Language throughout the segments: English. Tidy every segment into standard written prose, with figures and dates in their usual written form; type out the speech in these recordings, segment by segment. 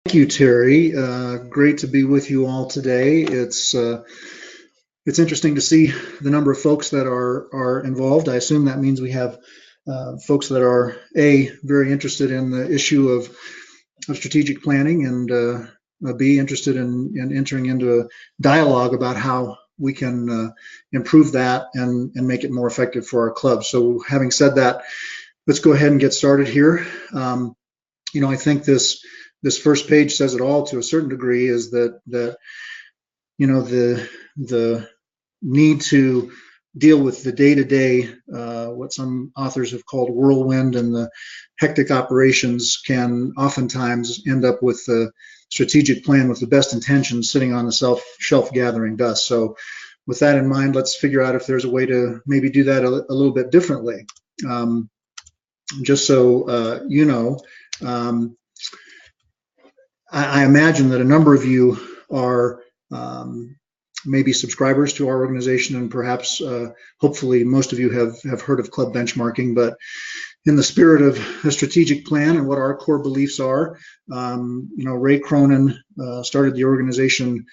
Thank you, Terry. Great to be with you all today. It's interesting to see the number of folks that are involved. I assume that means we have folks that are very interested in the issue of strategic planning, and B, interested in entering into a dialogue about how we can improve that and make it more effective for our club. So, having said that, let's go ahead and get started here. I think this first page says it all to a certain degree, is that the need to deal with the day-to-day, what some authors have called whirlwind, and the hectic operations can oftentimes end up with a strategic plan with the best intentions sitting on the shelf gathering dust. So with that in mind, let's figure out if there's a way to maybe do that a little bit differently. Just so you know, I imagine that a number of you are maybe subscribers to our organization, and perhaps hopefully most of you have heard of club benchmarking. But in the spirit of a strategic plan and what our core beliefs are, Ray Cronin started the organization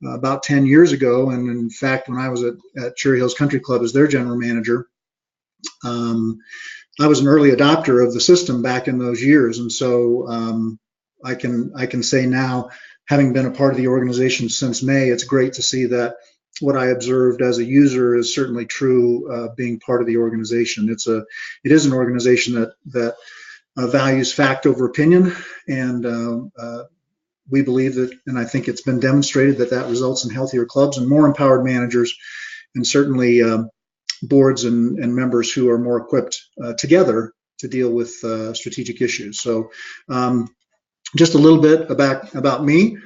about 10 years ago, and in fact, when I was at Cherry Hills Country Club as their general manager, I was an early adopter of the system back in those years, and so I can say now, having been a part of the organization since May, it's great to see that what I observed as a user is certainly true being part of the organization. It is an organization that values fact over opinion, and we believe that, and I think it's been demonstrated that results in healthier clubs and more empowered managers, and certainly boards and members who are more equipped together to deal with strategic issues. So just a little bit about me.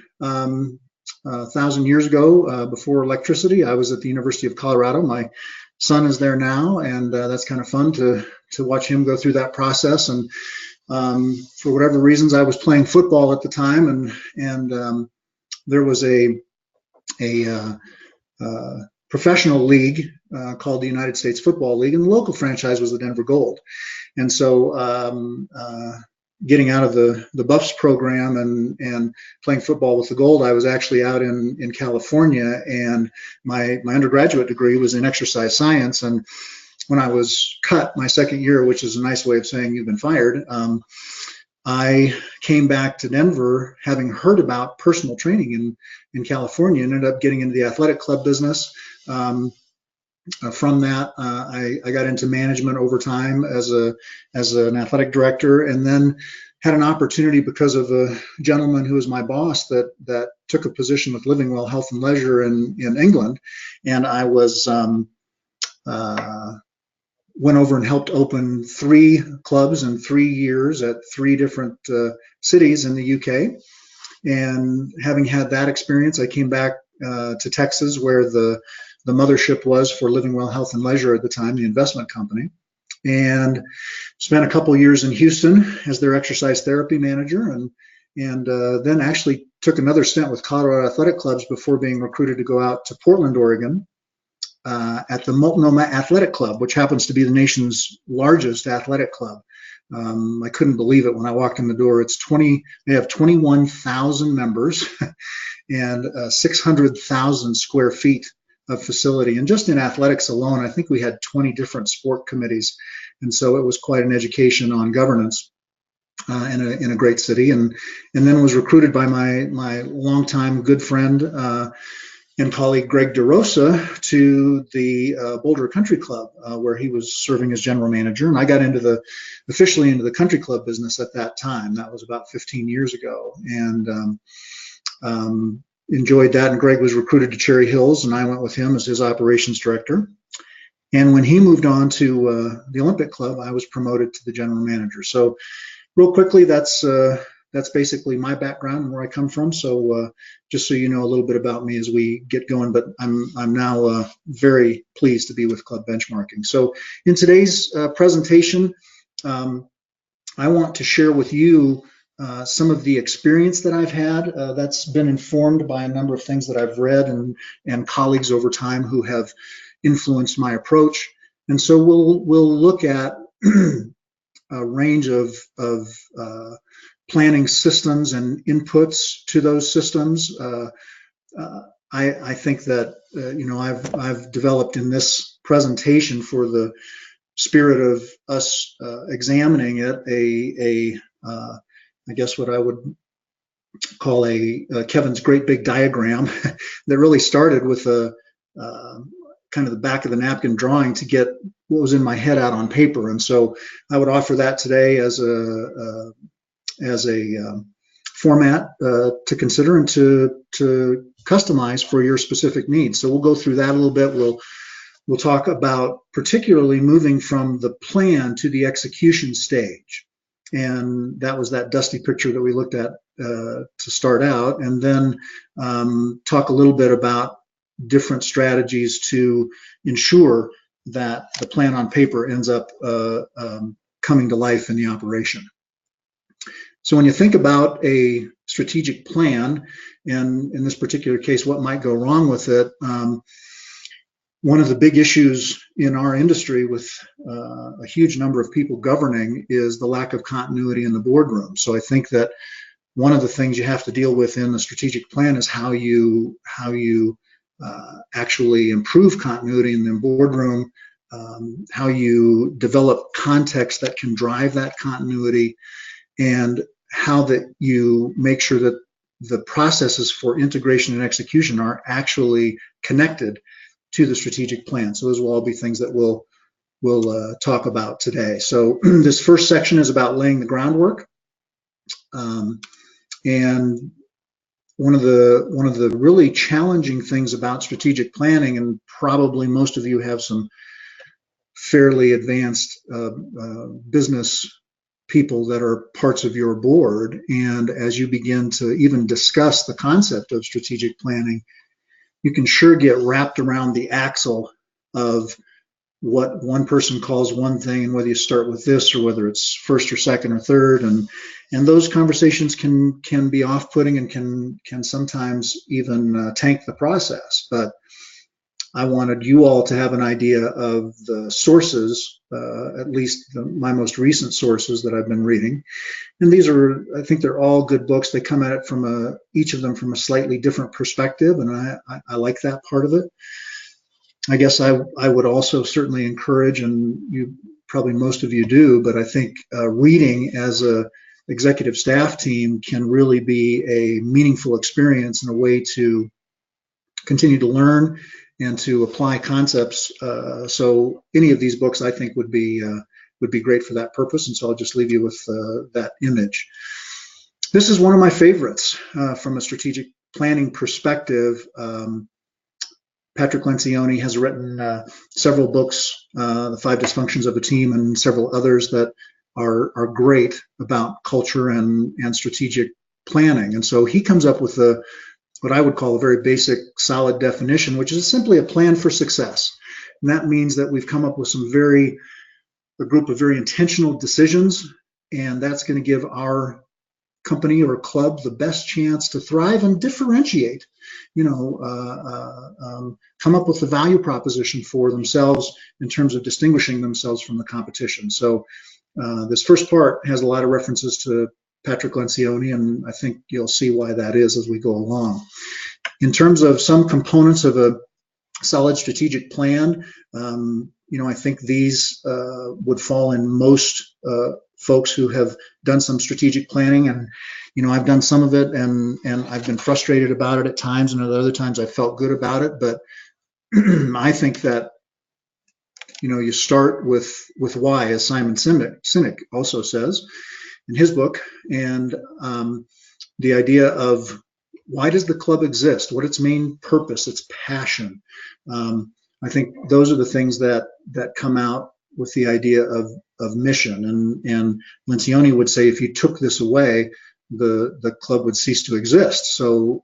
1,000 years ago, before electricity, I was at the University of Colorado. My son is there now, and that's kind of fun to watch him go through that process. And for whatever reasons, I was playing football at the time, and there was a professional league called the United States Football League, and the local franchise was the Denver Gold. And so getting out of the Buffs program and playing football with the Gold, I was actually out in California, and my undergraduate degree was in exercise science. And when I was cut my second year, which is a nice way of saying you've been fired, I came back to Denver having heard about personal training in California, and ended up getting into the athletic club business. From that, I got into management over time as an athletic director, and then had an opportunity because of a gentleman who was my boss that took a position with Living Well Health and Leisure in England, and I was went over and helped open 3 clubs in 3 years at 3 different cities in the UK. And having had that experience, I came back to Texas, where the mothership was for Living Well Health and Leisure at the time, the investment company, and spent a couple years in Houston as their exercise therapy manager, and then actually took another stint with Colorado Athletic Clubs before being recruited to go out to Portland, Oregon, at the Multnomah Athletic Club, which happens to be the nation's largest athletic club. I couldn't believe it when I walked in the door. They have 21,000 members and 600,000 square feet of facility. And just in athletics alone, I think we had 20 different sport committees. And so it was quite an education on governance in a great city. And then was recruited by my longtime good friend and colleague Greg DeRosa to the Boulder Country Club, where he was serving as general manager. And I got officially into the country club business at that time. That was about 15 years ago. And enjoyed that, and Greg was recruited to Cherry Hills, and I went with him as his operations director. And when he moved on to the Olympic Club, I was promoted to the general manager. So real quickly, that's basically my background and where I come from. So just so you know a little bit about me as we get going, but I'm now very pleased to be with Club Benchmarking. So in today's presentation, I want to share with you some of the experience that I've had that's been informed by a number of things that I've read and colleagues over time who have influenced my approach. And so we'll look at a range of planning systems and inputs to those systems. I think that I've developed in this presentation, for the spirit of us examining it, I guess what I would call a Kevin's great big diagram that really started with a kind of the back of the napkin drawing to get what was in my head out on paper. And so I would offer that today as a format to consider and to customize for your specific needs. So we'll go through that a little bit. We'll talk about particularly moving from the plan to the execution stage. And that was that dusty picture that we looked at to start out, and then talk a little bit about different strategies to ensure that the plan on paper ends up coming to life in the operation. So when you think about a strategic plan, and in this particular case, what might go wrong with it, one of the big issues in our industry with a huge number of people governing is the lack of continuity in the boardroom. So I think that one of the things you have to deal with in the strategic plan is how you actually improve continuity in the boardroom, how you develop context that can drive that continuity, and how that you make sure that the processes for integration and execution are actually connected to the strategic plan. So those will all be things that we'll talk about today. So this first section is about laying the groundwork. And one of the really challenging things about strategic planning, and probably most of you have some fairly advanced business people that are parts of your board, and as you begin to even discuss the concept of strategic planning, you can sure get wrapped around the axle of what one person calls one thing, and whether you start with this or whether it's first or second or third, and those conversations can be off-putting and can sometimes even tank the process. But I wanted you all to have an idea of the sources, at least my most recent sources that I've been reading. And these are, I think they're all good books. They come at it from each of them from a slightly different perspective, and I like that part of it. I guess I would also certainly encourage, and you probably most of you do, but I think reading as a executive staff team can really be a meaningful experience and a way to continue to learn and to apply concepts. So any of these books I think would be great for that purpose, and so I'll just leave you with that image. This is one of my favorites from a strategic planning perspective. Patrick Lencioni has written several books, The 5 Dysfunctions of a Team, and several others that are great about culture and strategic planning. And so he comes up with what I would call a very basic, solid definition, which is simply a plan for success. And that means that we've come up with a group of very intentional decisions, and that's going to give our company or club the best chance to thrive and differentiate, come up with a value proposition for themselves in terms of distinguishing themselves from the competition. So this first part has a lot of references to Patrick Lencioni, and I think you'll see why that is as we go along. In terms of some components of a solid strategic plan, I think these would fall in most folks who have done some strategic planning, and I've done some of it, and I've been frustrated about it at times, and at other times I felt good about it. But I think that you start with why, as Simon Sinek also says in his book, and the idea of why does the club exist, what its main purpose, its passion. I think those are the things that come out with the idea of mission. And Lencioni would say if you took this away, the club would cease to exist. So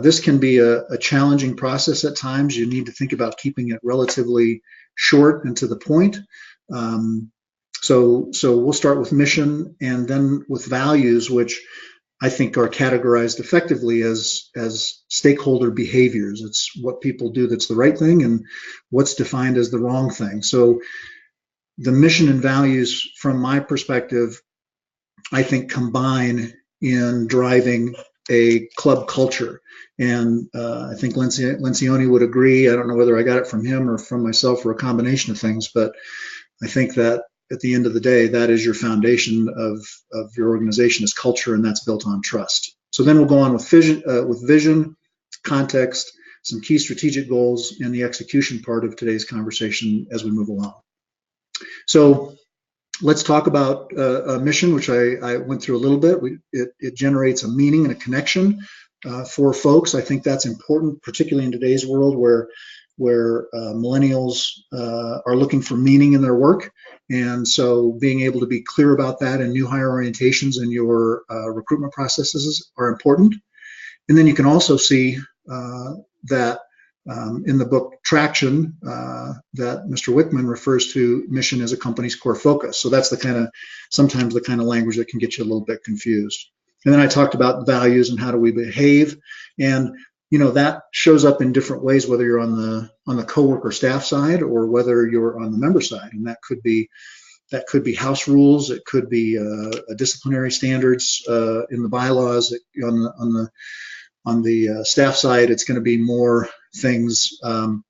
this can be a challenging process at times. You need to think about keeping it relatively short and to the point. So we'll start with mission, and then with values, which I think are categorized effectively as stakeholder behaviors. It's what people do that's the right thing and what's defined as the wrong thing. So the mission and values, from my perspective, I think, combine in driving a club culture. And I think Lencioni would agree. I don't know whether I got it from him or from myself or a combination of things, but I think that at the end of the day, that is your foundation of your organization is culture, and that's built on trust. So then we'll go on with vision, context, some key strategic goals, and the execution part of today's conversation as we move along. So let's talk about a mission, which I went through a little bit. It generates a meaning and a connection for folks. I think that's important, particularly in today's world where millennials are looking for meaning in their work. And so being able to be clear about that in new hire orientations and your recruitment processes are important. And then you can also see that in the book Traction, that Mr. Wickman refers to mission as a company's core focus. So that's sometimes the kind of language that can get you a little bit confused. And then I talked about values and how do we behave. And that shows up in different ways, whether you're on the coworker staff side or whether you're on the member side. And that could be house rules. It could be disciplinary standards in the bylaws. On the staff side, it's going to be more things like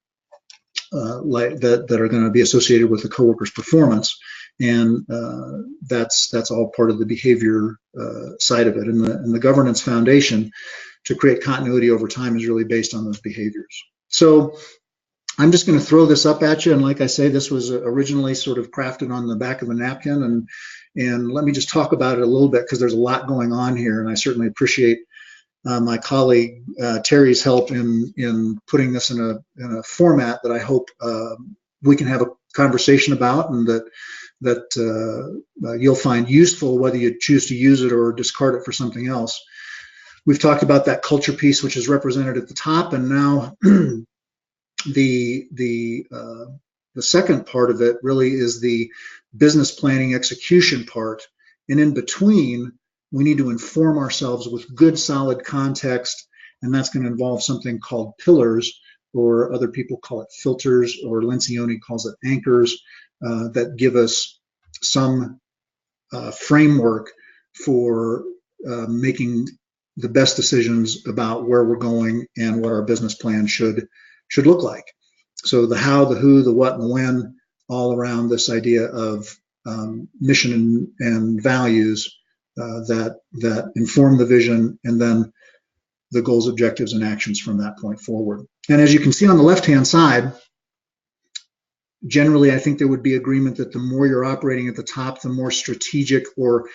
that are going to be associated with the coworker's performance, and that's all part of the behavior side of it. And the governance foundation to create continuity over time is really based on those behaviors. So I'm just going to throw this up at you, and like I say, this was originally sort of crafted on the back of a napkin, and let me just talk about it a little bit because there's a lot going on here, and I certainly appreciate my colleague Terry's help in putting this in a format that I hope we can have a conversation about, and that you'll find useful, whether you choose to use it or discard it for something else. We've talked about that culture piece, which is represented at the top, and now the second part of it really is the business planning execution part, and in between, we need to inform ourselves with good, solid context, and that's going to involve something called pillars, or other people call it filters, or Lencioni calls it anchors, that give us some framework for making the best decisions about where we're going and what our business plan should look like. So the how, the who, the what, and the when, all around this idea of mission and values that inform the vision, and then the goals, objectives, and actions from that point forward. And as you can see on the left-hand side, generally I think there would be agreement that the more you're operating at the top, the more strategic or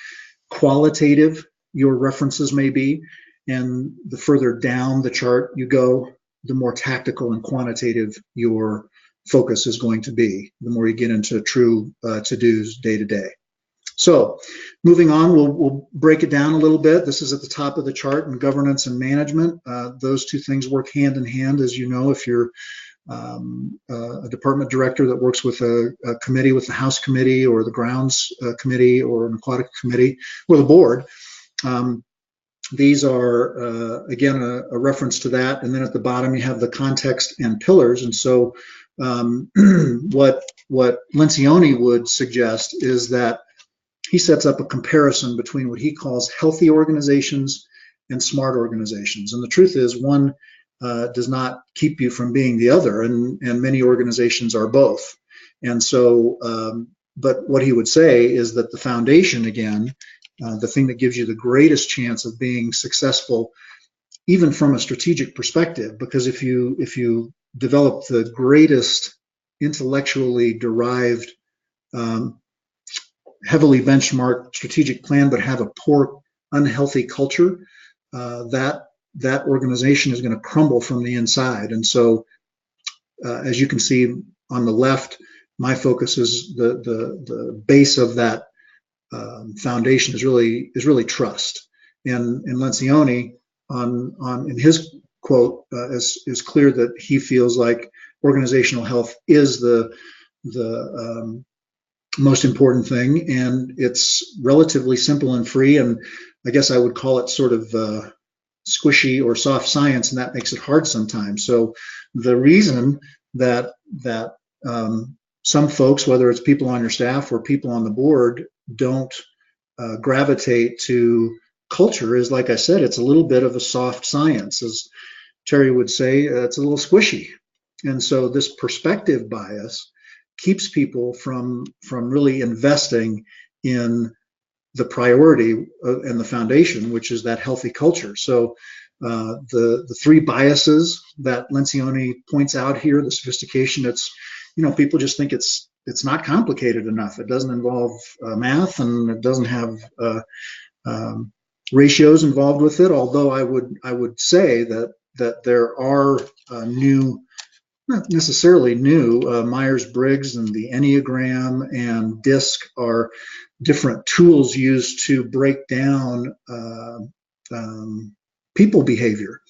qualitative your references may be, and the further down the chart you go, the more tactical and quantitative your focus is going to be, the more you get into true to-dos day to day. So moving on, we'll break it down a little bit. This is at the top of the chart, and governance and management. Those two things work hand in hand, as you know, if you're a department director that works with a committee, with the House Committee or the Grounds Committee or an Aquatic Committee or the board. These are, again, a reference to that. And then at the bottom, you have the context and pillars. And so what Lencioni would suggest is that he sets up a comparison between what he calls healthy organizations and smart organizations. And the truth is, one does not keep you from being the other, and many organizations are both. And so, but what he would say is that the foundation, again, the thing that gives you the greatest chance of being successful, even from a strategic perspective, because if you develop the greatest intellectually derived, heavily benchmarked strategic plan, but have a poor, unhealthy culture, that organization is going to crumble from the inside. And so, as you can see on the left, my focus is the base of that foundation is really trust. And Lencioni, in his quote, is clear that he feels like organizational health is the most important thing, and it's relatively simple and free, and I guess I would call it sort of squishy or soft science, and that makes it hard sometimes. So the reason that some folks, whether it's people on your staff or people on the board, don't gravitate to culture is, like I said, it's a little bit of a soft science. As Terry would say, it's a little squishy. And so this perspective bias keeps people from really investing in the priority and the foundation, which is that healthy culture. So the three biases that Lencioni points out here, the sophistication, it's, people just think it's not complicated enough. It doesn't involve math, and it doesn't have ratios involved with it. Although I would say that there are new, not necessarily new, Myers-Briggs and the Enneagram and DISC are different tools used to break down people behavior.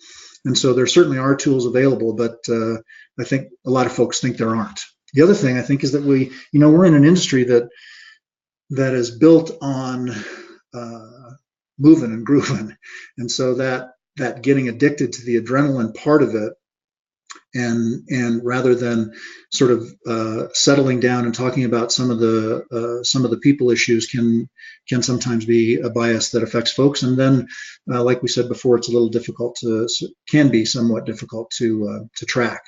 And so there certainly are tools available, but I think a lot of folks think there aren't. The other thing I think is that we're in an industry that is built on moving and grooving. And so that getting addicted to the adrenaline part of it, and rather than sort of settling down and talking about some of the people issues can sometimes be a bias that affects folks. And then, like we said before, it's a little difficult can be somewhat difficult to track.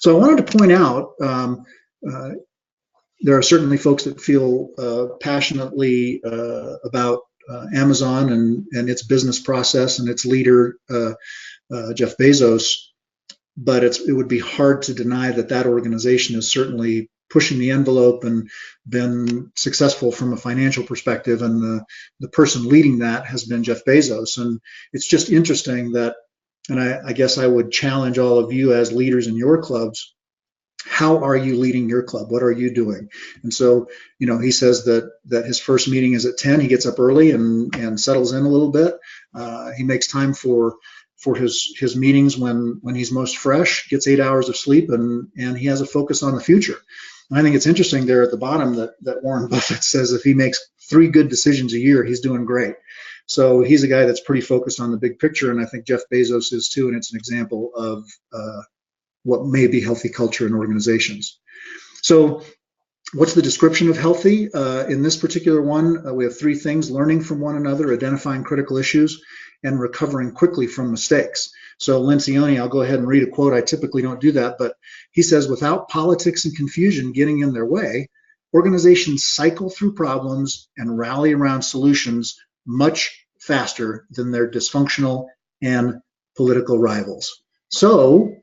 So I wanted to point out there are certainly folks that feel passionately about Amazon and its business process and its leader, Jeff Bezos. But it would be hard to deny that organization is certainly pushing the envelope and been successful from a financial perspective. And the person leading that has been Jeff Bezos. And it's just interesting that, and I guess I would challenge all of you as leaders in your clubs, how are you leading your club? What are you doing? And so, he says that his first meeting is at 10. He gets up early and settles in a little bit. He makes time for his meetings when he's most fresh, gets 8 hours of sleep, and he has a focus on the future. And I think it's interesting there at the bottom that Warren Buffett says if he makes 3 good decisions a year, he's doing great. So he's a guy that's pretty focused on the big picture, and I think Jeff Bezos is too, and it's an example of what may be healthy culture in organizations. So what's the description of healthy? In this particular one, we have 3 things: learning from one another, identifying critical issues, and recovering quickly from mistakes. So Lencioni, I'll go ahead and read a quote. I typically don't do that, but he says, without politics and confusion getting in their way, organizations cycle through problems and rally around solutions much faster than their dysfunctional and political rivals. So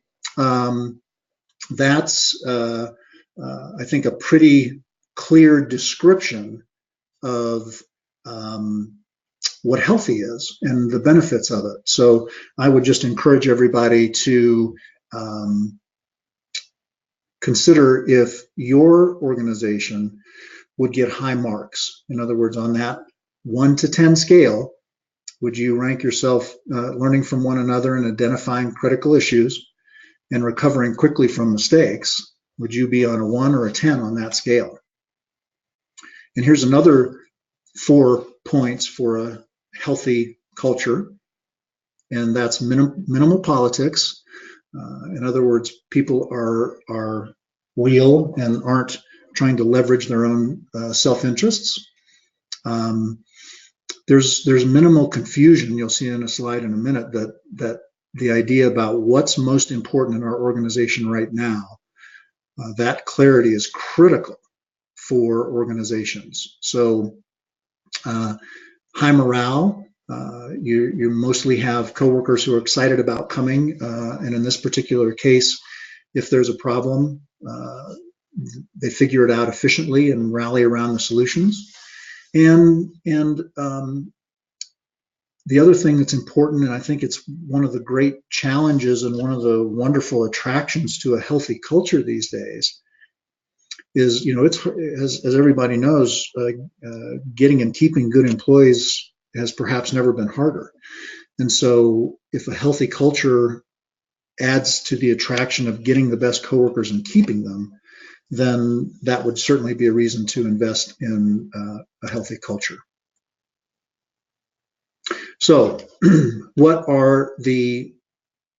that's, I think, a pretty clear description of what healthy is and the benefits of it. So I would just encourage everybody to consider if your organization would get high marks. In other words, on that 1 to 10 scale, would you rank yourself learning from one another and identifying critical issues and recovering quickly from mistakes? Would you be on a 1 or a 10 on that scale? And here's another 4 points for a healthy culture, and that's minimal politics. In other words, people are real and aren't trying to leverage their own self-interests. There's minimal confusion. You'll see in a slide in a minute that the idea about what's most important in our organization right now, that clarity is critical for organizations. So high morale, you mostly have coworkers who are excited about coming, and in this particular case, if there's a problem, they figure it out efficiently and rally around the solutions. And the other thing that's important, and I think it's one of the great challenges and one of the wonderful attractions to a healthy culture these days, is, it's, as everybody knows, getting and keeping good employees has perhaps never been harder. And so if a healthy culture adds to the attraction of getting the best coworkers and keeping them, then that would certainly be a reason to invest in a healthy culture. So what are the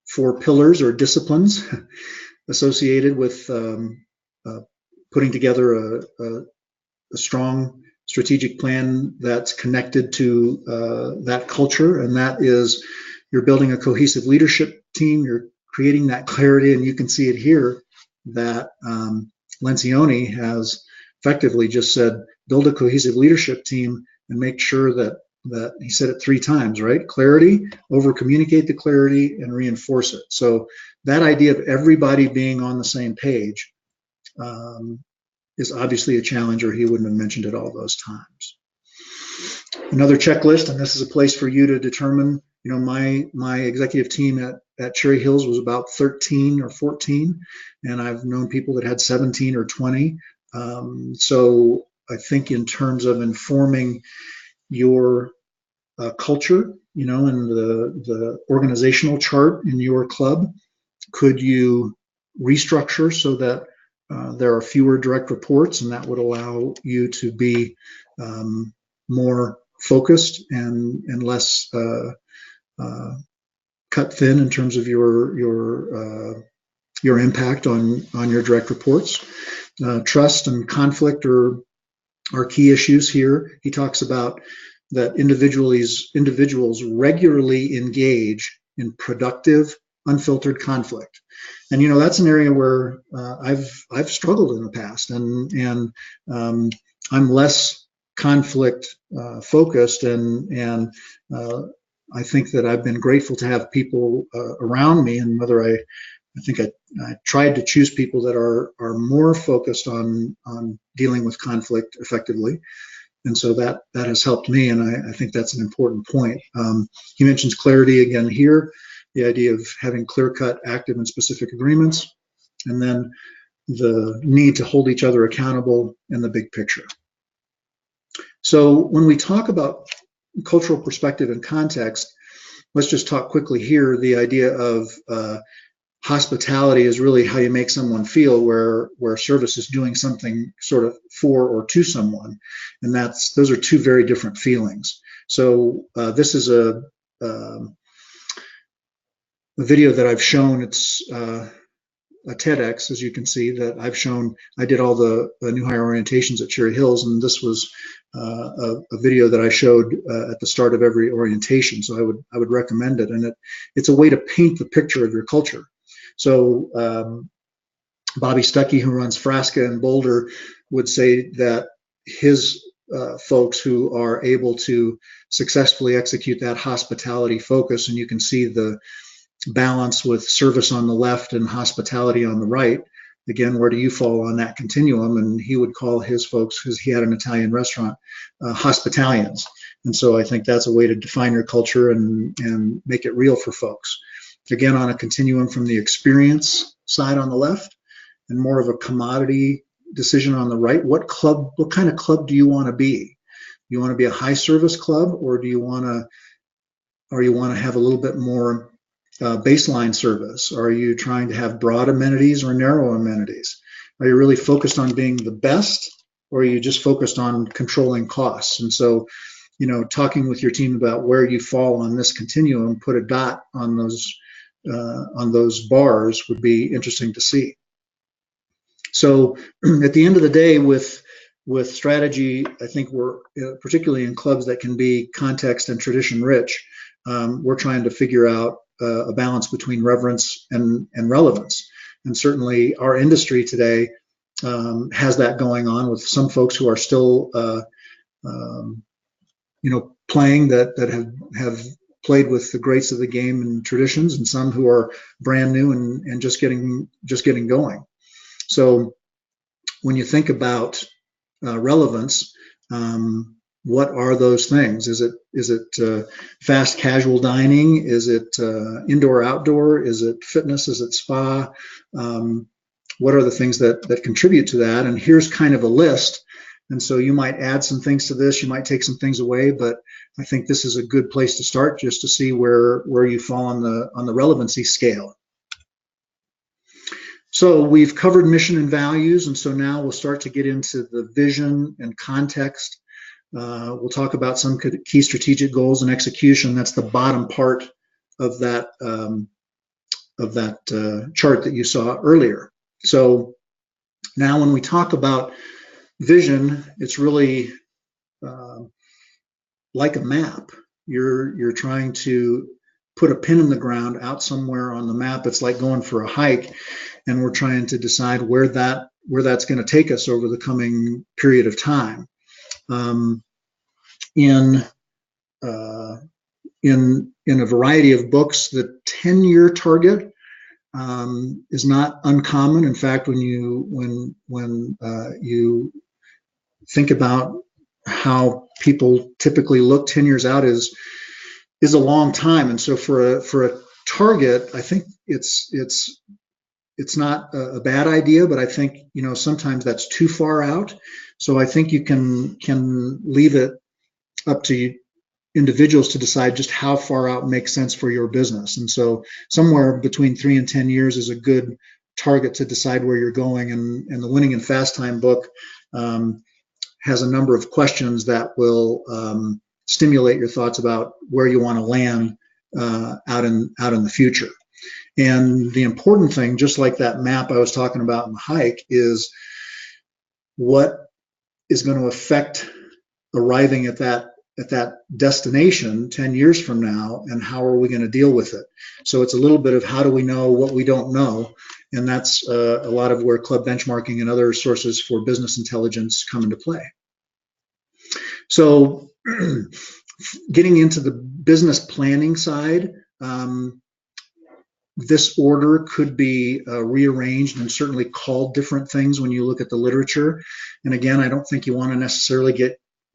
4 pillars or disciplines associated with putting together a strong strategic plan that's connected to that culture, and that is you're building a cohesive leadership team, you're creating that clarity, and you can see it here that Lencioni has effectively just said, build a cohesive leadership team and make sure that he said it 3 times, right? Clarity, over communicate the clarity, and reinforce it. So that idea of everybody being on the same page is obviously a challenge, or he wouldn't have mentioned it all those times. Another checklist, and this is a place for you to determine, you know, my executive team at Cherry Hills was about 13 or 14, and I've known people that had 17 or 20. So I think in terms of informing your culture, you know, and the organizational chart in your club, could you restructure so that there are fewer direct reports, and that would allow you to be more focused and less cut thin in terms of your impact on your direct reports. Trust and conflict are key issues here. He talks about that individuals regularly engage in productive, unfiltered conflict, and you know that's an area where I've struggled in the past, and I'm less conflict focused, and I think that I've been grateful to have people around me, and whether I think I tried to choose people that are more focused on dealing with conflict effectively. And so that has helped me, and I think that's an important point. He mentions clarity again here, the idea of having clear-cut, active, and specific agreements, and then the need to hold each other accountable in the big picture. So when we talk about cultural perspective and context, let's just talk quickly here. The idea of hospitality is really how you make someone feel, where service is doing something sort of for or to someone, and those are 2 very different feelings. So this is a video that I've shown. It's a TEDx, as you can see, that I've shown. I did all the new hire orientations at Cherry Hills, and this was a video that I showed at the start of every orientation. So I would recommend it, and it's a way to paint the picture of your culture. So Bobby Stuckey, who runs Frasca in Boulder, would say that his folks who are able to successfully execute that hospitality focus, and you can see the balance with service on the left and hospitality on the right. Again, where do you fall on that continuum? And he would call his folks, because he had an Italian restaurant, hospitalians. And so I think that's a way to define your culture and make it real for folks. Again, on a continuum from the experience side on the left and more of a commodity decision on the right. What kind of club do you want to be? You want to be a high service club, or do you want to have a little bit more baseline service? Are you trying to have broad amenities or narrow amenities? Are you really focused on being the best, or are you just focused on controlling costs? And so, you know, talking with your team about where you fall on this continuum, put a dot on those bars would be interesting to see. So at the end of the day, with strategy, I think we're particularly in clubs that can be context and tradition rich. We're trying to figure out a balance between reverence and relevance. And certainly our industry today has that going on, with some folks who are still, you know, playing that have played with the greats of the game and traditions, and some who are brand new and just getting going. So when you think about relevance, what are those things? Is it fast casual dining? Is it indoor outdoor? Is it fitness? Is it spa? What are the things that contribute to that? And here's kind of a list. And so you might add some things to this, you might take some things away, but I think this is a good place to start, just to see where you fall on the relevancy scale. So we've covered mission and values, and so now we'll start to get into the vision and context. We'll talk about some key strategic goals and execution. That's the bottom part of that chart that you saw earlier. So now when we talk about vision, it's really like a map. You're trying to put a pin in the ground out somewhere on the map. It's like going for a hike, and we're trying to decide where that's going to take us over the coming period of time. Um, in uh, in a variety of books, the 10-year target is not uncommon. In fact, when you think about how people typically look, 10 years out is a long time. And so for a target, I think it's not a bad idea, but I think, sometimes that's too far out. So I think you can leave it up to individuals to decide just how far out makes sense for your business. And so somewhere between 3 and 10 years is a good target to decide where you're going. And the Winning in Fast Time book has a number of questions that will stimulate your thoughts about where you want to land out in the future. And the important thing, just like that map I was talking about in the hike, is what is going to affect arriving at that destination 10 years from now, and how are we going to deal with it? So it's a little bit of how do we know what we don't know, and that's a lot of where club benchmarking and other sources for business intelligence come into play. So getting into the business planning side, this order could be rearranged and certainly called different things when you look at the literature. And again, I don't think you want to necessarily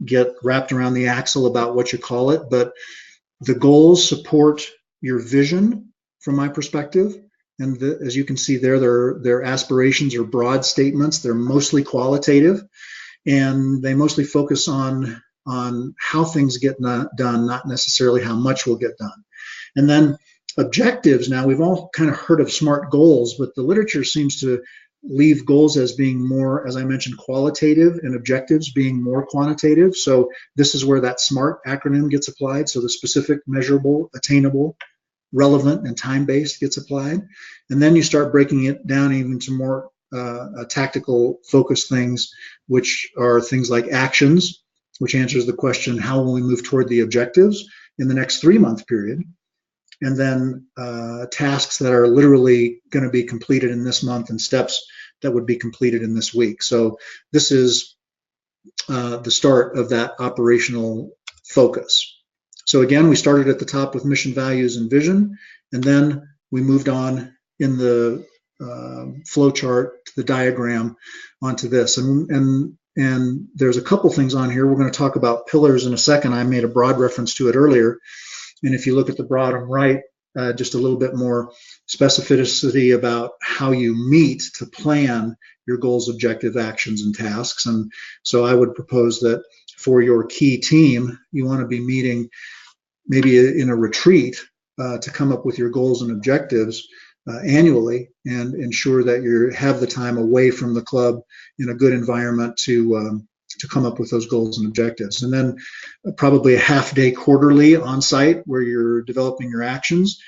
get wrapped around the axle about what you call it, but the goals support your vision from my perspective. And as you can see there, their aspirations are broad statements. They're mostly qualitative, and they mostly focus on how things get done, not necessarily how much will get done. And then objectives. Now, we've all kind of heard of SMART goals, but the literature seems to leave goals as being more, as I mentioned, qualitative, and objectives being more quantitative. So this is where that SMART acronym gets applied. So the specific, measurable, attainable, relevant, and time-based gets applied. And then you start breaking it down even to more tactical focused things, which are things like actions, which answers the question, how will we move toward the objectives in the next 3-month period? And then tasks that are literally going to be completed in this month, and steps that would be completed in this week. So this is the start of that operational focus. So again, we started at the top with mission, values, and vision, and then we moved on in the flow chart, the diagram, onto this. And there's a couple things on here. We're going to talk about pillars in a second. I made a broad reference to it earlier. And if you look at the bottom right, just a little bit more specificity about how you meet to plan your goals, objective, actions, and tasks. And so I would propose that for your key team, you want to be meeting maybe in a retreat to come up with your goals and objectives annually, and ensure that you have the time away from the club in a good environment to come up with those goals and objectives. And then probably a half-day quarterly on site where you're developing your actions.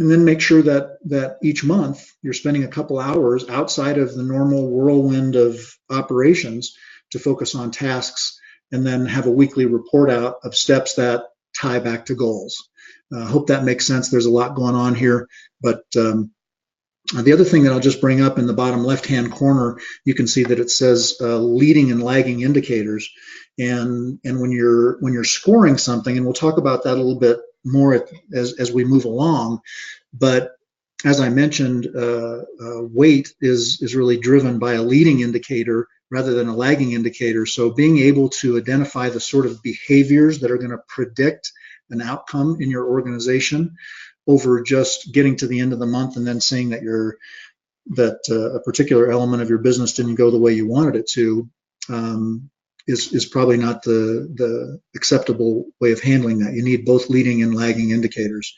And then make sure that each month you're spending a couple hours outside of the normal whirlwind of operations to focus on tasks, and then have a weekly report out of steps that tie back to goals. Hope that makes sense. There's a lot going on here, but the other thing that I'll just bring up in the bottom left-hand corner, you can see that it says leading and lagging indicators. And when you're scoring something, and we'll talk about that a little bit more as we move along, but as I mentioned, weight is really driven by a leading indicator rather than a lagging indicator. So being able to identify the sort of behaviors that are going to predict an outcome in your organization, over just getting to the end of the month and then seeing that a particular element of your business didn't go the way you wanted it to, is probably not the acceptable way of handling that. You need both leading and lagging indicators.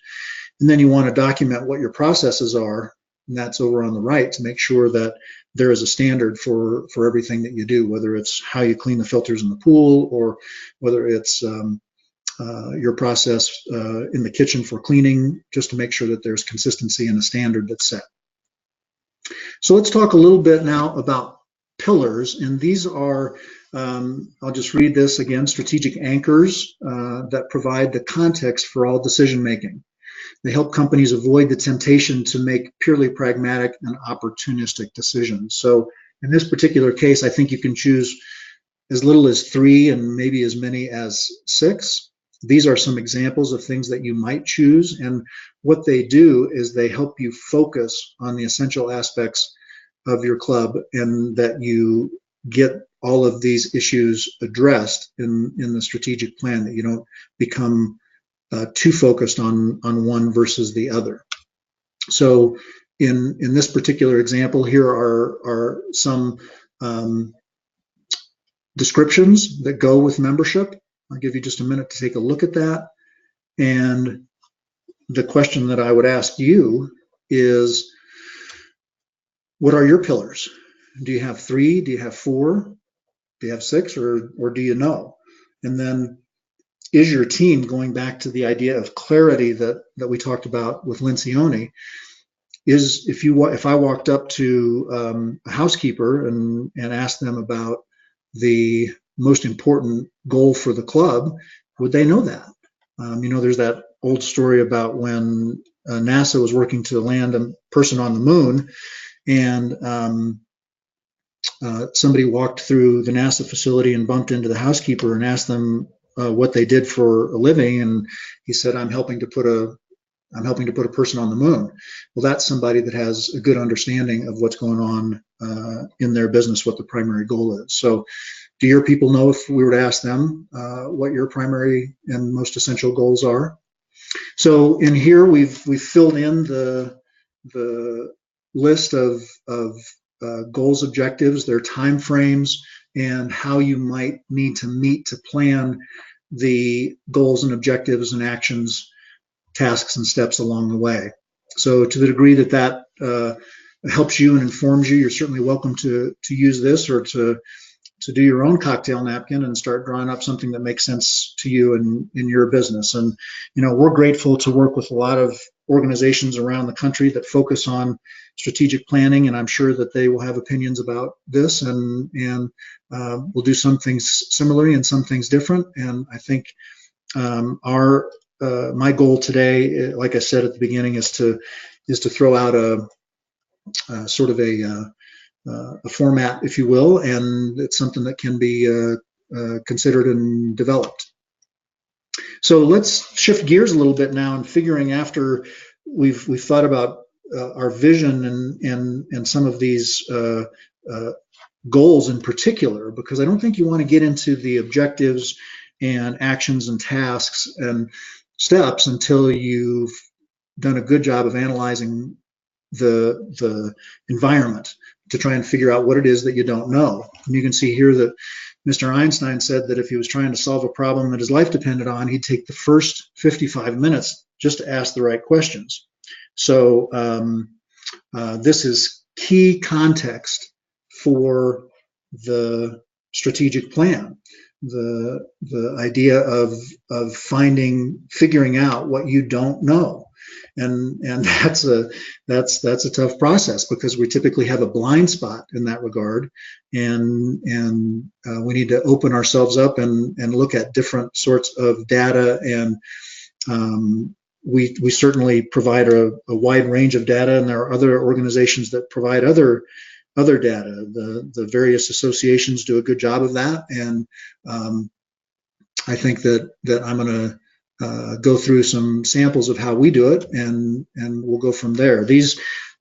And then you want to document what your processes are, and that's over on the right, to make sure that there is a standard for everything that you do, whether it's how you clean the filters in the pool, or whether it's your process in the kitchen for cleaning, just to make sure that there's consistency and a standard that's set. So let's talk a little bit now about pillars, and these are, I'll just read this again, strategic anchors that provide the context for all decision making. They help companies avoid the temptation to make purely pragmatic and opportunistic decisions. So in this particular case, I think you can choose as little as 3 and maybe as many as 6. These are some examples of things that you might choose, and what they do is they help you focus on the essential aspects of your club, and that you get all of these issues addressed in the strategic plan, that you don't become too focused on one versus the other. So in this particular example, here are some descriptions that go with membership. I'll give you just a minute to take a look at that. And the question that I would ask you is, what are your pillars? Do you have 3? Do you have 4? Do you have 6? Or do you know? And then, is your team, going back to the idea of clarity that we talked about with Lencioni, is if I walked up to a housekeeper and asked them about the most important goal for the club, would they know that? There's that old story about when NASA was working to land a person on the moon, and somebody walked through the NASA facility and bumped into the housekeeper and asked them what they did for a living, and he said, I'm helping to put a person on the moon. Well, that's somebody that has a good understanding of what's going on in their business, what the primary goal is. So do your people know, if we were to ask them what your primary and most essential goals are? So in here, we've filled in the list of goals, objectives, their time frames, and how you might need to meet to plan the goals and objectives and actions, tasks and steps along the way. So to the degree that helps you and informs you, you're certainly welcome to use this, or to do your own cocktail napkin and start drawing up something that makes sense to you and in your business. And we're grateful to work with a lot of organizations around the country that focus on strategic planning, and I'm sure that they will have opinions about this, and we'll do some things similarly and some things different. And I think my goal today, like I said at the beginning, is to throw out a sort of a format, if you will, and it's something that can be considered and developed. So let's shift gears a little bit now, and figuring, after we've thought about our vision and some of these goals in particular, because I don't think you want to get into the objectives and actions and tasks and steps until you've done a good job of analyzing the environment to try and figure out what it is that you don't know. And you can see here that Mr. Einstein said that if he was trying to solve a problem that his life depended on, he'd take the first 55 minutes just to ask the right questions. So this is key context for the strategic plan. The idea of figuring out what you don't know, and that's a tough process, because we typically have a blind spot in that regard, and we need to open ourselves up and look at different sorts of data, and we certainly provide a wide range of data, and there are other organizations that provide other data. The various associations do a good job of that, and I think that I'm going to go through some samples of how we do it, and we'll go from there.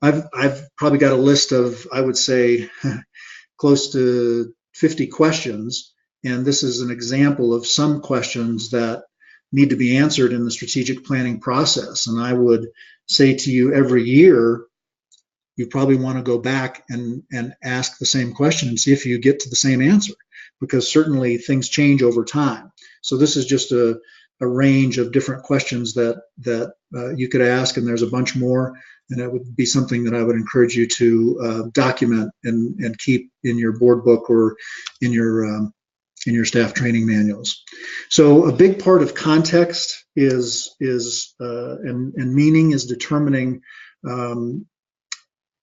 I've probably got a list of, I would say, close to 50 questions, and this is an example of some questions that need to be answered in the strategic planning process. And I would say to you, every year, you probably want to go back and ask the same question and see if you get to the same answer, because certainly things change over time. So this is just a range of different questions that you could ask, and there's a bunch more, and it would be something that I would encourage you to document and keep in your board book or in your staff training manuals. So a big part of context is and meaning is determining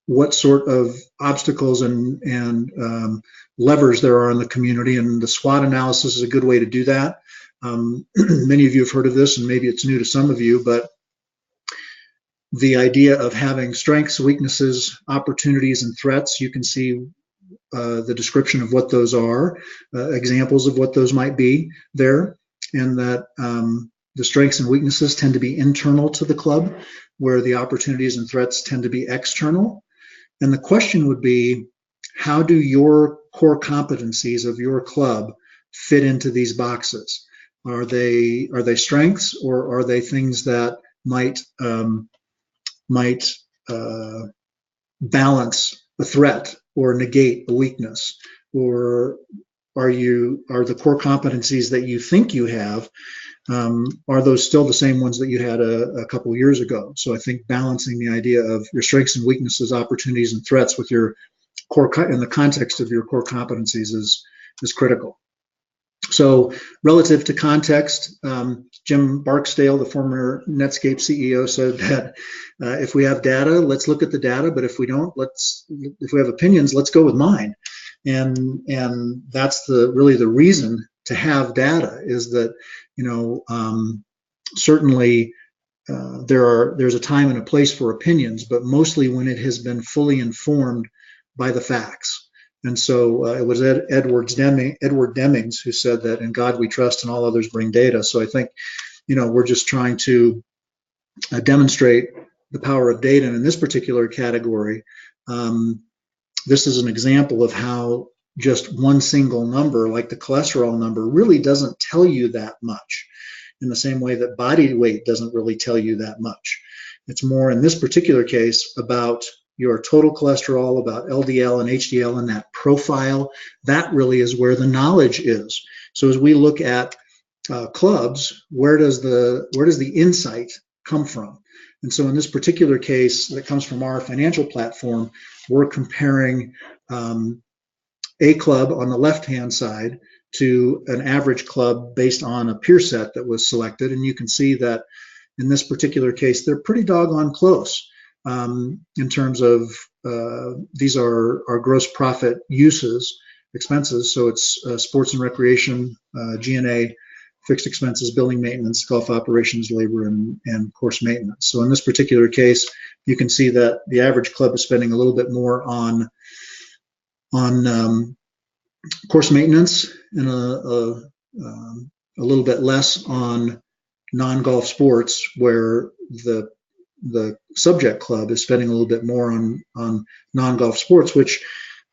what sort of obstacles and levers there are in the community, and the SWOT analysis is a good way to do that. Many of you have heard of this, and maybe it's new to some of you, but the idea of having strengths, weaknesses, opportunities, and threats. You can see the description of what those are, examples of what those might be there, and that the strengths and weaknesses tend to be internal to the club, where the opportunities and threats tend to be external. And the question would be, how do your core competencies of your club fit into these boxes? Are they strengths, or are they things that might balance a threat or negate a weakness? Or are the core competencies that you think you have, are those still the same ones that you had a couple years ago? So I think balancing the idea of your strengths and weaknesses, opportunities and threats with your core in the context of your core competencies is critical. So relative to context, Jim Barksdale, the former Netscape CEO, said that if we have data, let's look at the data, but if we don't, if we have opinions, let's go with mine. And that's really the reason to have data, is that, certainly there's a time and a place for opinions, but mostly when it has been fully informed by the facts. And so it was Edward Demings who said that in God we trust and all others bring data. So I think, we're just trying to demonstrate the power of data. And in this particular category, this is an example of how just one single number, like the cholesterol number, really doesn't tell you that much, in the same way that body weight doesn't really tell you that much. It's more, in this particular case, about your total cholesterol, about LDL and HDL, and that profile. That really is where the knowledge is. So as we look at clubs, where does the insight come from? And so in this particular case that comes from our financial platform, we're comparing a club on the left-hand side to an average club based on a peer set that was selected. And you can see that in this particular case, they're pretty doggone close. In terms of these are our gross profit expenses. So it's sports and recreation, G&A, fixed expenses, building maintenance, golf operations, labor, and course maintenance. So in this particular case, you can see that the average club is spending a little bit more on course maintenance and a little bit less on non-golf sports, where the subject club is spending a little bit more on non-golf sports, which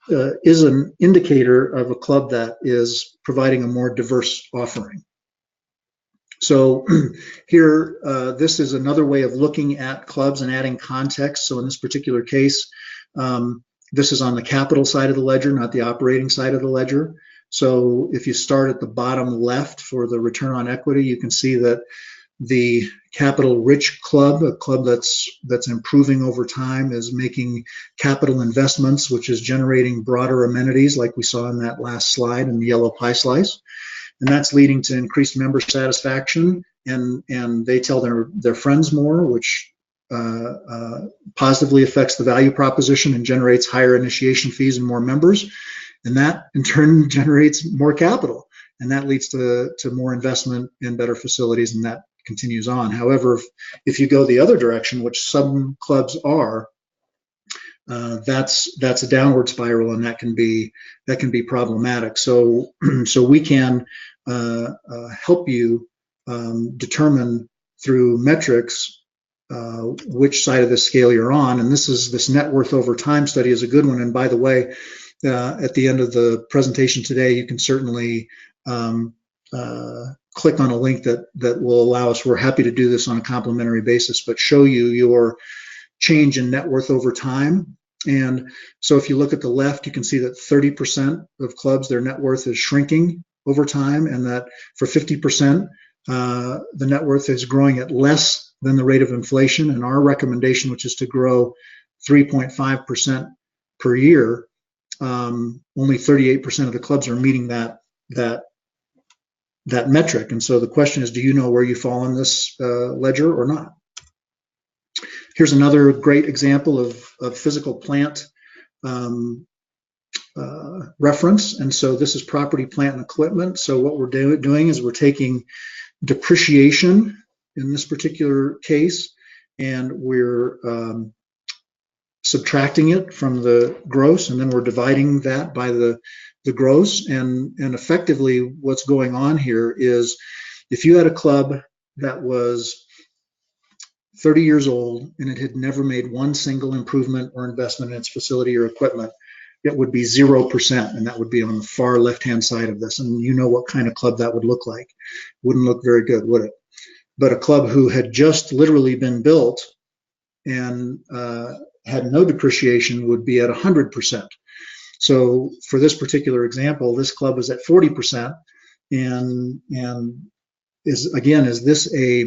is an indicator of a club that is providing a more diverse offering. So here, this is another way of looking at clubs and adding context. So in this particular case, this is on the capital side of the ledger, not the operating side of the ledger. So if you start at the bottom left for the return on equity, you can see that the capital rich club, a club that's improving over time, is making capital investments, which is generating broader amenities, like we saw in that last slide in the yellow pie slice. And that's leading to increased member satisfaction, and they tell their friends more, which positively affects the value proposition and generates higher initiation fees and more members. And that in turn generates more capital, and that leads to more investment in better facilities, and that continues on. However, if you go the other direction, which some clubs are, that's a downward spiral, and that can be problematic. So we can help you determine through metrics which side of the scale you're on. And this net worth over time study is a good one. And by the way, at the end of the presentation today, you can certainly click on a link that will allow us. We're happy to do this on a complimentary basis, but show you your change in net worth over time. And so if you look at the left, you can see that 30% of clubs, their net worth is shrinking over time, and that for 50%, the net worth is growing at less than the rate of inflation. And our recommendation, which is to grow 3.5% per year, only 38% of the clubs are meeting that metric. And so the question is, do you know where you fall on this ledger or not? Here's another great example of physical plant reference. And so this is property, plant, and equipment. So what we're doing is we're taking depreciation in this particular case, and we're subtracting it from the gross, and then we're dividing that by the gross. And effectively what's going on here is, if you had a club that was 30 years old and it had never made one single improvement or investment in its facility or equipment, it would be 0%, and that would be on the far left-hand side of this. And you know what kind of club that would look like. Wouldn't look very good, would it? But a club who had just literally been built and had no depreciation would be at 100%. So for this particular example, this club is at 40%, and is this a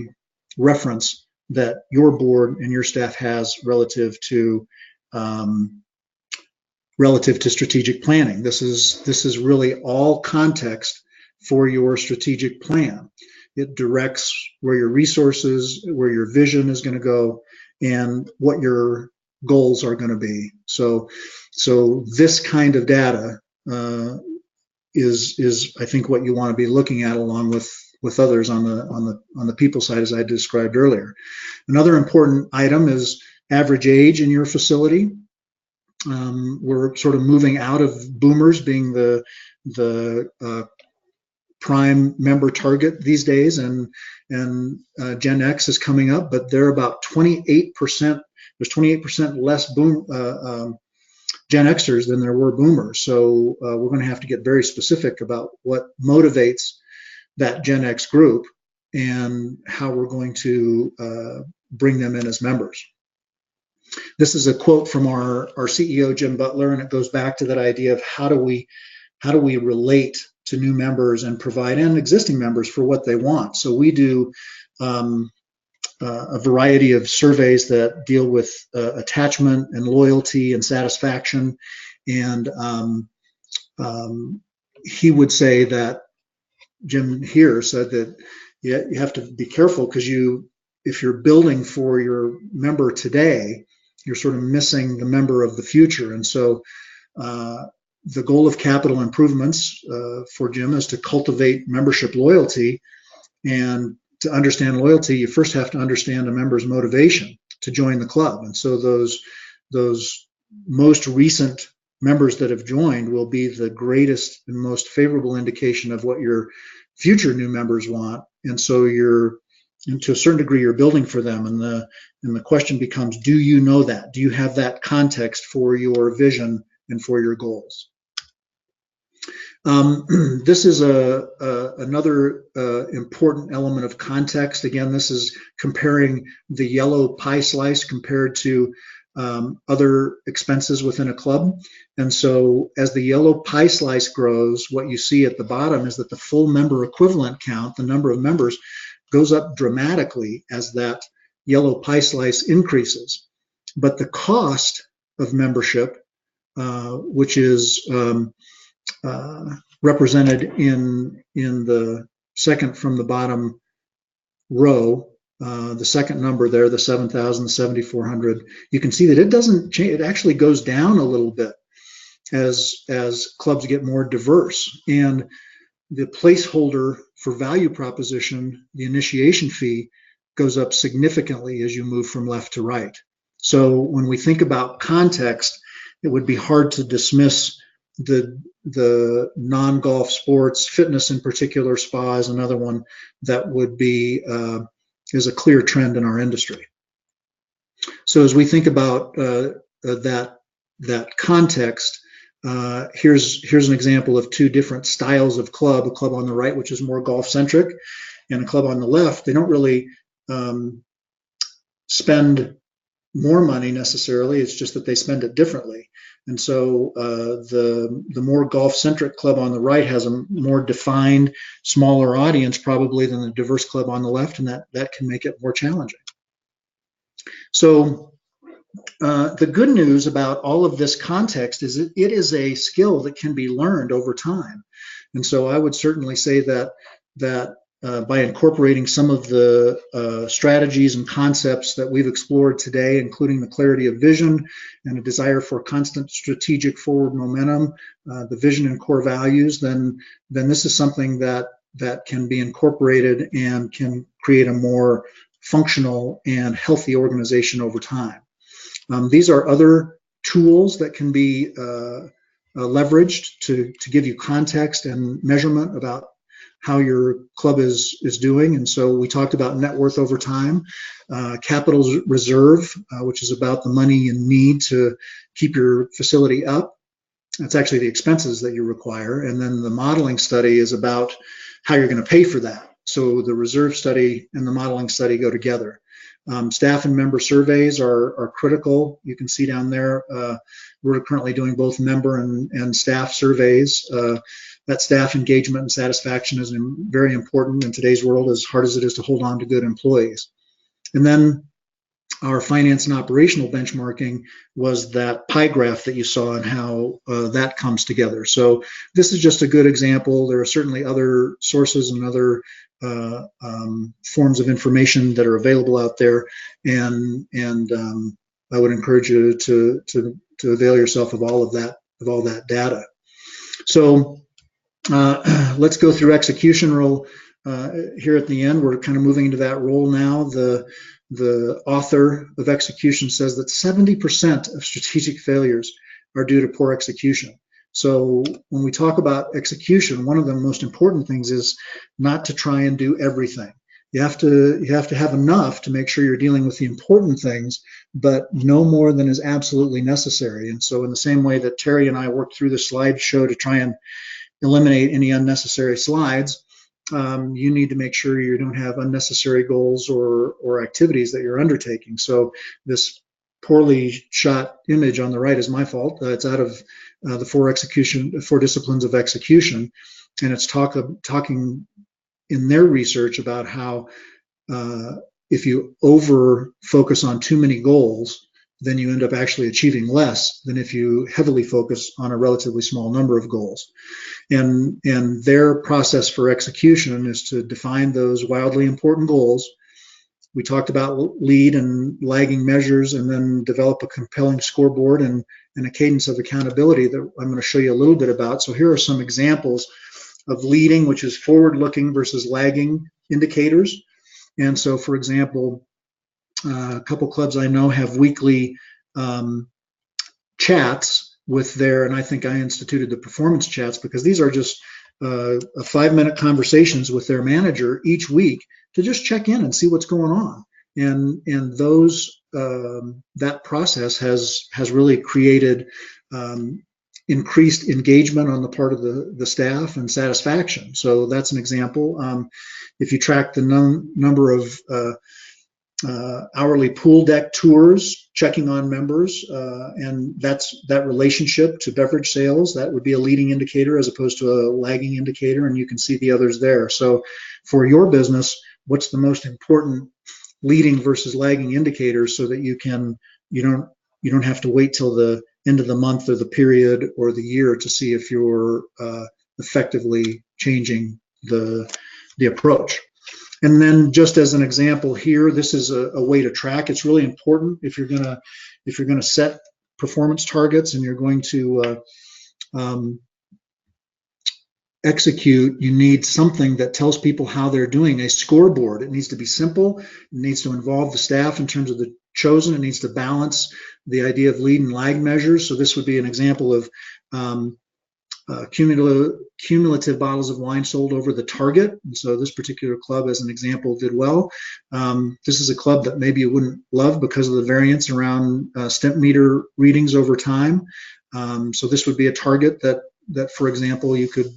reference that your board and your staff has relative to strategic planning? This is really all context for your strategic plan. It directs where your resources, where your vision is going to go, and what your goals are going to be. So this kind of data is I think what you want to be looking at, along with others on the people side, as I described earlier. Another important item is average age in your facility. We're sort of moving out of boomers being the prime member target these days, and Gen X is coming up, but they're about 28%. There's 28% less Gen Xers than there were boomers. So we're going to have to get very specific about what motivates that Gen X group and how we're going to bring them in as members. This is a quote from our CEO, Jim Butler, and it goes back to that idea of how do we relate to new members and provide, and existing members, for what they want. So we do a variety of surveys that deal with attachment and loyalty and satisfaction. And he would say that, Jim here said that you have to be careful, because if you're building for your member today, you're sort of missing the member of the future. And so the goal of capital improvements for Jim is to cultivate membership loyalty. And to understand loyalty, you first have to understand a member's motivation to join the club. And so those most recent members that have joined will be the greatest and most favorable indication of what your future new members want. And so and to a certain degree, you're building for them. And the question becomes, do you know that? Do you have that context for your vision and for your goals? This is another important element of context. Again, this is comparing the yellow pie slice compared to other expenses within a club. And so as the yellow pie slice grows, what you see at the bottom is that the full member equivalent count, the number of members, goes up dramatically as that yellow pie slice increases. But the cost of membership, which is represented in the second from the bottom row, the second number there, the 7,000, the 7,400, you can see that it doesn't change. It actually goes down a little bit as clubs get more diverse. And the placeholder for value proposition, the initiation fee, goes up significantly as you move from left to right. So when we think about context, it would be hard to dismiss the non-golf sports. Fitness in particular, spa is another one that would be is a clear trend in our industry. So as we think about that context, here's an example of two different styles of club: a club on the right, which is more golf centric, and a club on the left. They don't really spend more money necessarily. It's just that they spend it differently. And so the more golf-centric club on the right has a more defined, smaller audience probably than the diverse club on the left, and that can make it more challenging. So the good news about all of this context is it is a skill that can be learned over time. And so I would certainly say that by incorporating some of the strategies and concepts that we've explored today, including the clarity of vision and a desire for constant strategic forward momentum, the vision and core values, then this is something that can be incorporated and can create a more functional and healthy organization over time. These are other tools that can be leveraged to give you context and measurement about how your club is doing. And so we talked about net worth over time, capital reserve, which is about the money you need to keep your facility up. That's actually the expenses that you require. And then the modeling study is about how you're going to pay for that. So the reserve study and the modeling study go together. Staff and member surveys are critical. You can see down there, we're currently doing both member and staff surveys. That staff engagement and satisfaction is very important in today's world, as hard as it is to hold on to good employees. And then our finance and operational benchmarking was that pie graph that you saw and how that comes together. So this is just a good example. There are certainly other sources and other forms of information that are available out there, and I would encourage you to avail yourself of all of that data. So let's go through execution role here at the end. We're kind of moving into that role now. The author of execution says that 70% of strategic failures are due to poor execution. So when we talk about execution, one of the most important things is not to try and do everything. You have to have enough to make sure you're dealing with the important things, but no more than is absolutely necessary. And so in the same way that Terry and I worked through the slideshow to try and eliminate any unnecessary slides, you need to make sure you don't have unnecessary goals or activities that you're undertaking. So this poorly shot image on the right is my fault. It's out of the four disciplines of execution, and it's talking in their research about how if you over focus on too many goals, then you end up actually achieving less than if you heavily focus on a relatively small number of goals. And their process for execution is to define those wildly important goals. We talked about lead and lagging measures, and then develop a compelling scoreboard and a cadence of accountability that I'm going to show you a little bit about. So here are some examples of leading, which is forward-looking, versus lagging indicators. And so, for example, a couple clubs I know have weekly chats with their, and I think I instituted the performance chats because these are just 5-minute conversations with their manager each week to just check in and see what's going on. And those that process has really created increased engagement on the part of the staff and satisfaction. So that's an example. If you track the number of hourly pool deck tours, checking on members, and that relationship to beverage sales, that would be a leading indicator as opposed to a lagging indicator, and you can see the others there. So for your business, what's the most important leading versus lagging indicators, so that you don't have to wait till the end of the month or the period or the year to see if you're effectively changing the approach. And then, just as an example here, this is a way to track. It's really important if you're gonna set performance targets and you're going to execute. You need something that tells people how they're doing. A scoreboard. It needs to be simple. It needs to involve the staff in terms of the chosen. It needs to balance the idea of lead and lag measures. So this would be an example of cumulative bottles of wine sold over the target. And so this particular club, as an example, did well. This is a club that maybe you wouldn't love because of the variance around stent meter readings over time. So this would be a target that, for example, you could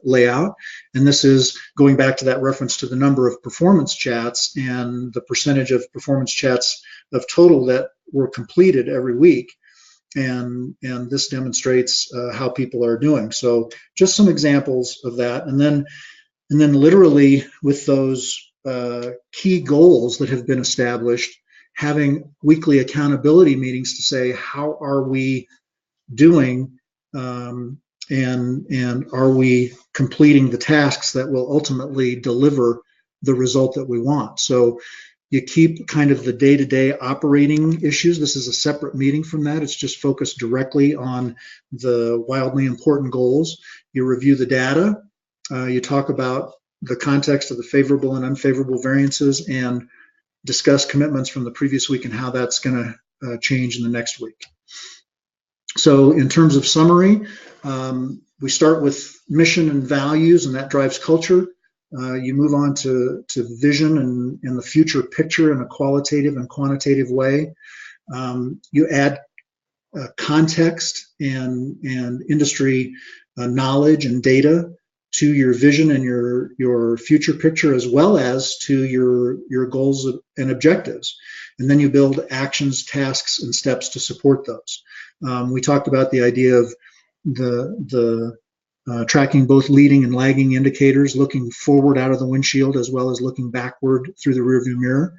lay out. And this is going back to that reference to the number of performance chats and the percentage of performance chats of total that were completed every week. And this demonstrates how people are doing. So just some examples of that. And then literally with those key goals that have been established, having weekly accountability meetings to say, how are we doing and are we completing the tasks that will ultimately deliver the result that we want? So you keep kind of the day-to-day operating issues. This is a separate meeting from that. It's just focused directly on the wildly important goals. You review the data. You talk about the context of the favorable and unfavorable variances and discuss commitments from the previous week and how that's going to change in the next week. So in terms of summary, we start with mission and values, and that drives culture. You move on to vision and the future picture in a qualitative and quantitative way. You add context and industry knowledge and data to your vision and your future picture, as well as to your goals and objectives. And then you build actions, tasks, and steps to support those. We talked about the idea of the tracking both leading and lagging indicators, looking forward out of the windshield as well as looking backward through the rearview mirror.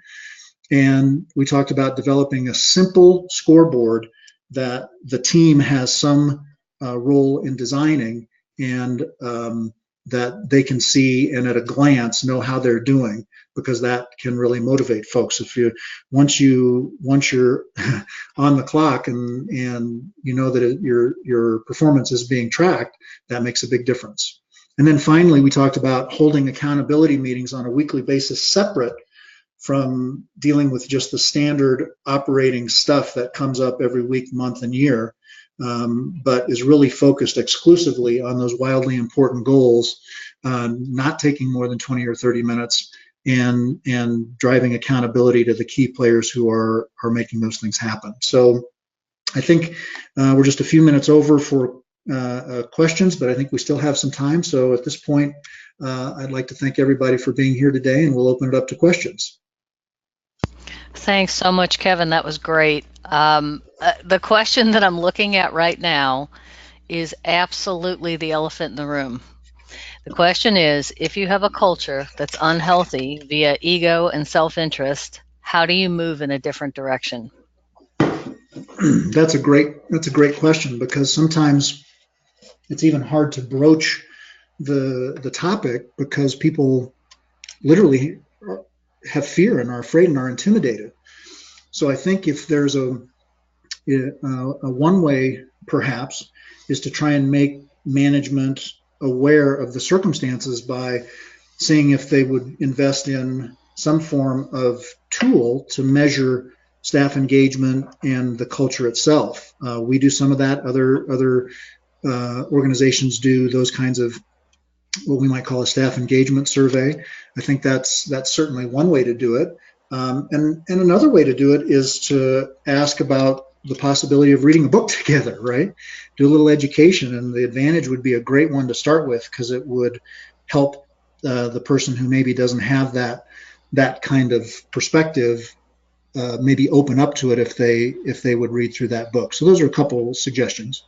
And we talked about developing a simple scoreboard that the team has some role in designing, and that they can see and at a glance know how they're doing, because that can really motivate folks. If you once you're on the clock and you know that your performance is being tracked, that makes a big difference. And then finally, we talked about holding accountability meetings on a weekly basis, separate from dealing with just the standard operating stuff that comes up every week, month, and year, but is really focused exclusively on those wildly important goals, not taking more than 20 or 30 minutes, and driving accountability to the key players who are making those things happen. So I think we're just a few minutes over for questions, but I think we still have some time. So at this point, I'd like to thank everybody for being here today, and we'll open it up to questions. Thanks so much, Kevin. That was great. The question that I'm looking at right now is absolutely the elephant in the room. The question is, if you have a culture that's unhealthy via ego and self-interest, how do you move in a different direction? That's a great question, because sometimes it's even hard to broach the topic, because people literally have fear and are afraid and are intimidated. So I think if there's a one way, perhaps, is to try and make management aware of the circumstances by seeing if they would invest in some form of tool to measure staff engagement and the culture itself. We do some of that. Other organizations do those kinds of what we might call a staff engagement survey. I think that's certainly one way to do it. And another way to do it is to ask about the possibility of reading a book together, right? Do a little education, and the advantage would be a great one to start with, because it would help the person who maybe doesn't have that kind of perspective maybe open up to it if they would read through that book. So those are a couple suggestions.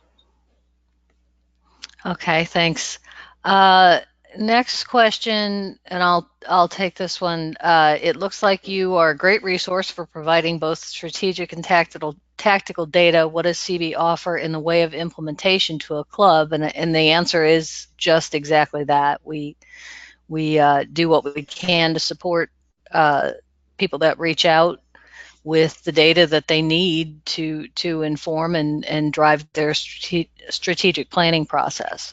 Okay, thanks. Next question, and I'll take this one. It looks like you are a great resource for providing both strategic and tactical data. What does CB offer in the way of implementation to a club? And the answer is just exactly that. We do what we can to support people that reach out with the data that they need to inform and drive their strategic planning process.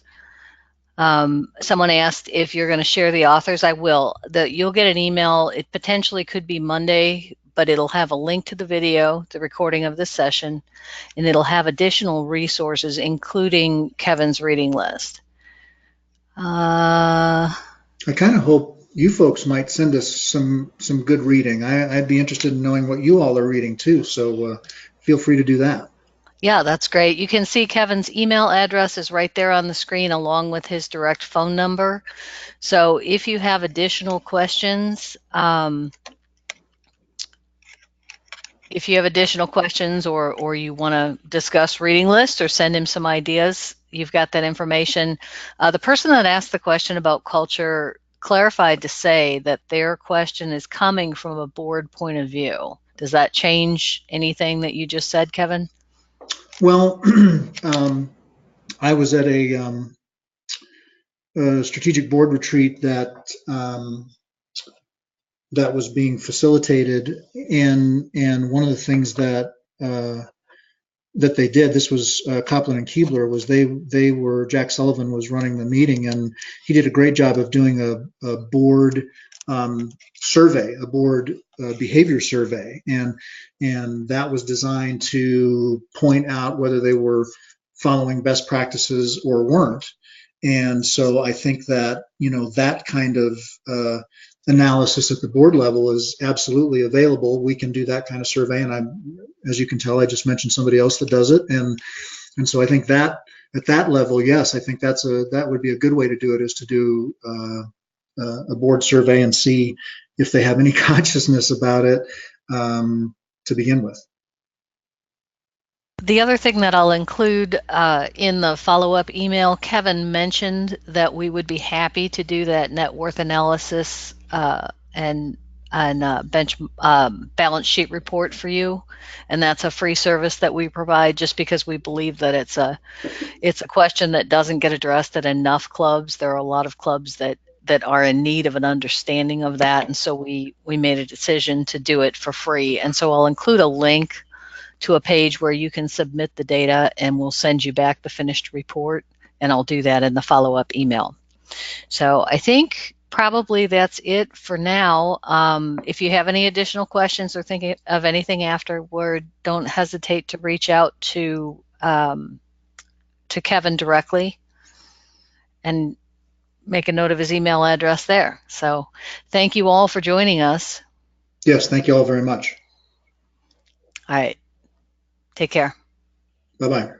Someone asked if you're going to share the authors. I will. You'll get an email. It potentially could be Monday, but it'll have a link to the video, the recording of this session, and it'll have additional resources, including Kevin's reading list. I kind of hope you folks might send us some good reading. I'd be interested in knowing what you all are reading too, so feel free to do that. Yeah, that's great. You can see Kevin's email address is right there on the screen, along with his direct phone number. So if you have additional questions, or you want to discuss reading lists or send him some ideas, you've got that information. The person that asked the question about culture clarified to say that their question is coming from a board point of view. Does that change anything that you just said, Kevin? Well, I was at a strategic board retreat that was being facilitated, and one of the things uh, that they did. This was Copland and Keebler. Was they were Jack Sullivan was running the meeting, and he did a great job of doing a board survey, a board behavior survey, and that was designed to point out whether they were following best practices or weren't. And so I think that that kind of analysis at the board level is absolutely available. We can do that kind of survey, and as you can tell, I just mentioned somebody else that does it, and so I think that at that level, yes, I think that would be a good way to do it, is to do a board survey and see if they have any consciousness about it to begin with. The other thing that I'll include in the follow-up email, Kevin mentioned that we would be happy to do that net worth analysis and bench balance sheet report for you, and that's a free service that we provide just because we believe that it's a question that doesn't get addressed at enough clubs. There are a lot of clubs that are in need of an understanding of that, and so we made a decision to do it for free. And so I'll include a link to a page where you can submit the data, and we'll send you back the finished report, and I'll do that in the follow-up email. So I think probably that's it for now. If you have any additional questions or thinking of anything afterward, don't hesitate to reach out to Kevin directly and make a note of his email address there. So thank you all for joining us. Yes, thank you all very much. All right, take care. Bye bye.